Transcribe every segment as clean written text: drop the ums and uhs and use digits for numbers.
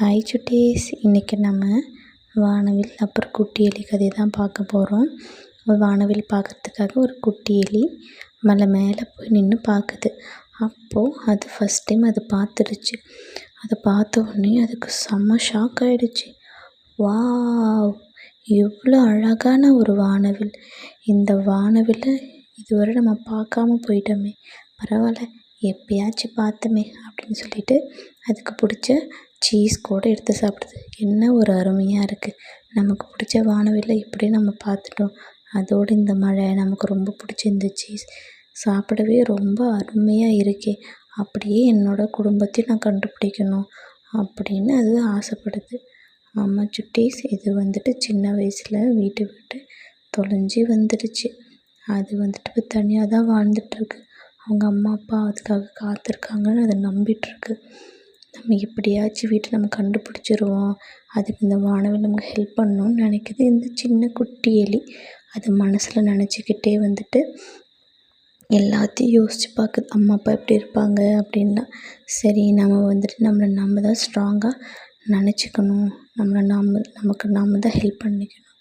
Hi சுட்டீஸ், இன்றைக்கி நம்ம வானவில் அப்புறம் குட்டி எலி கதை தான் பார்க்க போகிறோம். வானவில் பார்க்குறதுக்காக ஒரு குட்டி எலி மலை மேலே போய் நின்று பார்க்குது. அப்போது அது ஃபஸ்ட் டைம் அது பார்த்துருச்சு. அதை பார்த்த உடனே அதுக்கு செம்ம ஷாக் ஆகிடுச்சு. வாவ், எவ்வளோ அழகான ஒரு வானவில்! இந்த வானவில்லை இதுவரை நம்ம பார்க்காம போயிட்டோமே, பரவாயில்ல எப்பயாச்சும் பார்த்தோமே அப்படின்னு சொல்லிட்டு அதுக்கு பிடிச்ச சீஸ் கூட எடுத்து சாப்பிடுது. என்ன ஒரு அருமையாக இருக்குது! நமக்கு பிடிச்ச வானவில்லை இப்படி நம்ம பார்த்துட்டோம். அதோடு இந்த மழை நமக்கு ரொம்ப பிடிச்ச இந்த சீஸ் சாப்பிடவே ரொம்ப அருமையாக இருக்கே. அப்படியே என்னோடய குடும்பத்தையும் நான் கண்டுபிடிக்கணும் அப்படின்னு அது ஆசைப்படுது. ஆமாம் சுட்டீஸ், இது சின்ன வயசில் வீட்டை விட்டு தொலைஞ்சி வந்துடுச்சு. அது இப்போ தனியாக தான் வாழ்ந்துட்டுருக்கு. அவங்க அம்மா அப்பா அதுக்காக காத்திருக்காங்கன்னு அதை நம்பிட்டுருக்கு. நம்ம எப்படியாச்சும் வீட்டை நம்ம கண்டுபிடிச்சிருவோம், அதுக்கு இந்த வானவில் நமக்கு ஹெல்ப் பண்ணணும்னு நினைக்குது இந்த சின்ன குட்டி எலி. அது மனசில் நினச்சிக்கிட்டே எல்லாத்தையும் யோசித்து பார்க்குது. அம்மா அப்பா எப்படி இருப்பாங்க அப்படின்லாம். சரி, நம்ம நம்ம தான் ஸ்ட்ராங்காக நினச்சிக்கணும். நமக்கு தான் ஹெல்ப் பண்ணிக்கணும்.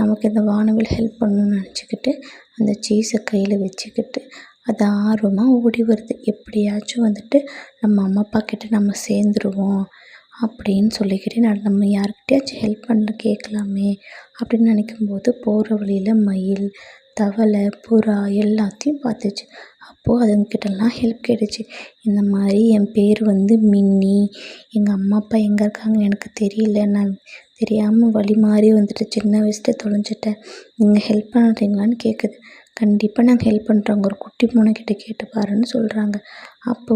நமக்கு இந்த வானவில் ஹெல்ப் பண்ணணும்னு நினச்சிக்கிட்டு அந்த சீஸை கையில் வச்சுக்கிட்டு அது ஆர்வமாக ஓடி வருது. எப்படியாச்சும் நம்ம அம்மா அப்பா கிட்ட நம்ம சேர்ந்துருவோம் அப்படின்னு சொல்லிக்கிட்டே நம்ம யாருக்கிட்டையாச்சும் ஹெல்ப் பண்ண கேட்கலாமே அப்படின்னு நினைக்கும்போது போகிற வழியில் மயில், தவளை, புறா எல்லாத்தையும் பார்த்துச்சு. அப்போது அதுங்கிட்டலாம் ஹெல்ப் கேட்டுச்சு. இந்த மாதிரி என் பேர் மின்னி, எங்கள் அம்மா அப்பா எங்கே இருக்காங்க எனக்கு தெரியல, நான் தெரியாமல் வழி மாறி சின்ன வயசுல தொலைஞ்சிட்டேன், நீங்கள் ஹெல்ப் பண்ணுறீங்களான்னு கேட்குது. கண்டிப்பாக நாங்கள் ஹெல்ப் பண்ணுறோங்க, ஒரு குட்டி பூனைக்கிட்ட கேட்டு பாருன்னு சொல்கிறாங்க. அப்போ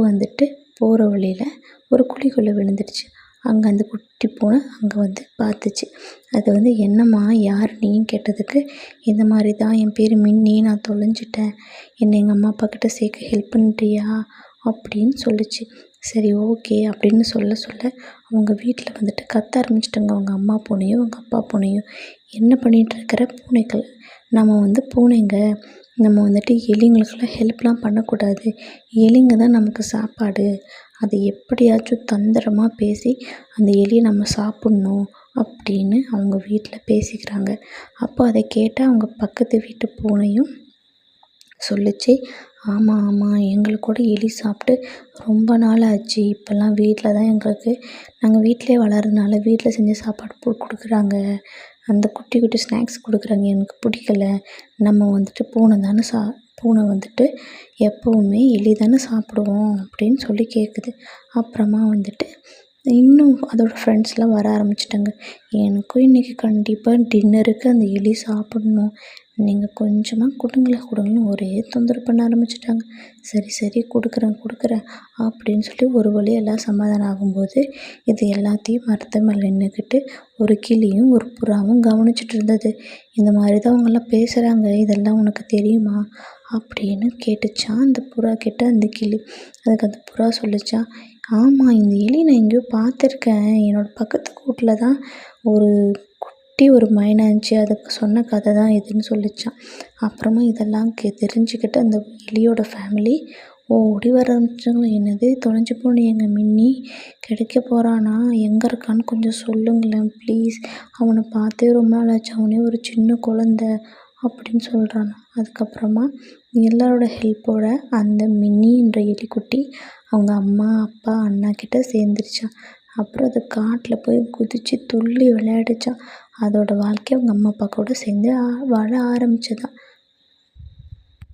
போகிற வழியில் ஒரு குழிக்குள்ளே விழுந்துடுச்சு. அங்கே அந்த குட்டி பூனை அங்கே பார்த்துச்சு. அது என்னம்மா யார் நீன்னு கேட்டதுக்கு, இந்த மாதிரி தான் என் பேர் மின்னி, நான் தொலைஞ்சிட்டேன், என்னை எங்கள் அம்மா அப்பா கிட்ட சேர்க்க ஹெல்ப் பண்ணுறியா அப்படின்னு சொல்லிச்சு. சரி ஓகே அப்படின்னு சொல்ல அவங்க வீட்டில் கத்த ஆரம்பிச்சிட்டாங்க. அவங்க அம்மா பூனையும் அவங்க அப்பா பூனையும், என்ன பண்ணிகிட்ருக்கிற பூனைகள், நம்ம பூனைங்க, நம்ம எலிங்களுக்கெல்லாம் ஹெல்ப்லாம் பண்ணக்கூடாது, எலிங்க தான் நமக்கு சாப்பாடு, அதை எப்படியாச்சும் தந்திரமாக பேசி அந்த எலியை நம்ம சாப்பிட்ணும் அப்படின்னு அவங்க வீட்டில் பேசிக்கிறாங்க. அப்போ அதை கேட்டால் அவங்க பக்கத்து வீட்டு பூனையும் சொல்லிச்சு, ஆமாம் ஆமாம், எங்களுக்கு கூட எலி சாப்பிட்டு ரொம்ப நாள் ஆச்சு, இப்போல்லாம் வீட்டில் தான் நாங்கள் வீட்டிலே வளர்கிறதுனால வீட்டில் செஞ்ச சாப்பாடு கொடுக்குறாங்க, அந்த குட்டி குட்டி ஸ்நாக்ஸ் கொடுக்குறாங்க, எனக்கு பிடிக்கல, நம்ம பூனை எப்போவுமே எலி தானே சாப்பிடுவோம் அப்படின்னு சொல்லி கேட்குது. அப்புறமா இன்னும் அதோடய ஃப்ரெண்ட்ஸ்லாம் வர ஆரம்பிச்சிட்டாங்க. எனக்கும் இன்றைக்கி கண்டிப்பாக டின்னருக்கு அந்த எலி சாப்பிட்ணும், நீங்கள் கொஞ்சமாக கொடுங்களேன்னு ஒரே தொந்தரவு பண்ண ஆரம்பிச்சிட்டாங்க. சரி கொடுக்குறேன் அப்படின்னு சொல்லி ஒரு வழி எல்லாம் சமாதானம் ஆகும்போது இது எல்லாத்தையும் மரத்து மேலே நின்றுக்கிட்டு ஒரு கிளியும் ஒரு புறாவும் கவனிச்சிட்டு இருந்தது. இந்த மாதிரி தான் அவங்கெல்லாம் பேசுகிறாங்க, இதெல்லாம் உனக்கு தெரியுமா அப்படின்னு கேட்டுச்சான் அந்த புறா கிட்ட அந்த கிளி. அதுக்கு அந்த புறா சொல்லிச்சான், ஆமாம், இந்த எலி நான் எங்கேயோ பார்த்துருக்கேன், என்னோடய பக்கத்து கூட்டில் தான் ஒரு ஒரு மைனா இருந்துச்சு, அதுக்கு சொன்ன கதை தான் இதுன்னு சொல்லிச்சான். அப்புறமா இதெல்லாம் தெரிஞ்சுக்கிட்டு அந்த எலியோட ஃபேமிலி ஓடி வர ஆரம்பிச்சாங்களா. என்னது, தொலைஞ்சி போன எங்கள் மின்னி கிடைக்க போகிறானா, எங்கே இருக்கான்னு கொஞ்சம் சொல்லுங்களேன் ப்ளீஸ், அவனை பார்த்தே ரொம்ப நாள் ஆச்சு, அவனே ஒரு சின்ன குழந்த அப்படின்னு சொல்கிறானா. அதுக்கப்புறமா எல்லாரோட ஹெல்ப்போட அந்த மின்னின்ற எலிக்குட்டி அவங்க அம்மா அப்பா அண்ணா கிட்ட சேர்ந்துருச்சான். அப்புறம் அது காட்டில் போய் குதித்து துள்ளி விளையாடிச்சான். அதோட வாழ்க்கை அவங்க அம்மா அப்பா கூட சேர்ந்து வாழ ஆரம்பிச்சதான்.